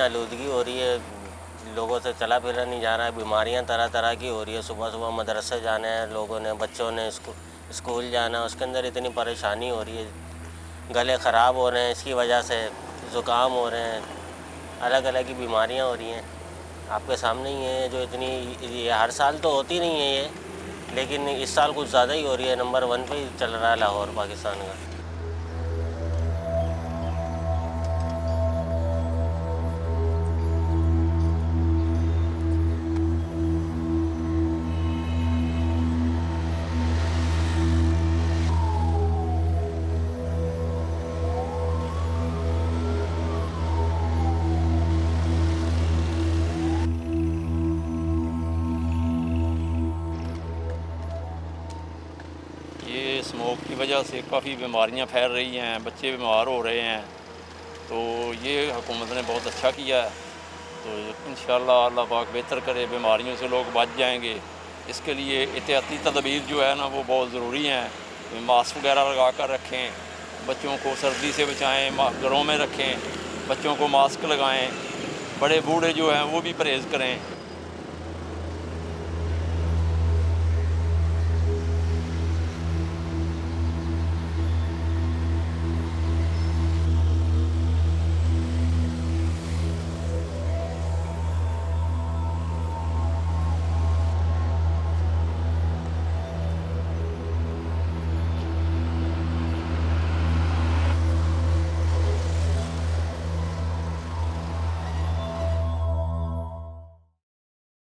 आलूदगी हो रही है, लोगों से चला फिरा नहीं जा रहा है, बीमारियां तरह तरह की हो रही है। सुबह सुबह मदरसे जाना है लोगों ने, बच्चों ने स्कूल जाना है, उसके अंदर इतनी परेशानी हो रही है, गले ख़राब हो रहे हैं इसकी वजह से, ज़ुकाम हो रहे हैं, अलग अलग की बीमारियां हो रही हैं। आपके सामने ही है जो इतनी, ये हर साल तो होती नहीं है ये, लेकिन इस साल कुछ ज़्यादा ही हो रही है। नंबर 1 पे ही चल रहा है लाहौर पाकिस्तान का। ये स्मोक की वजह से काफ़ी बीमारियां फैल रही हैं, बच्चे बीमार हो रहे हैं। तो ये हुकूमत ने बहुत अच्छा किया है। तो इंशाअल्लाह अल्लाह पाक बेहतर करे, बीमारियों से लोग बच जाएंगे। इसके लिए एहतियाती तदबीर जो है ना वो बहुत ज़रूरी हैं। मास्क वगैरह लगा कर रखें, बच्चों को सर्दी से बचाएं, घरों में रखें, बच्चों को मास्क लगाएं, बड़े बूढ़े जो हैं वो भी परहेज़ करें।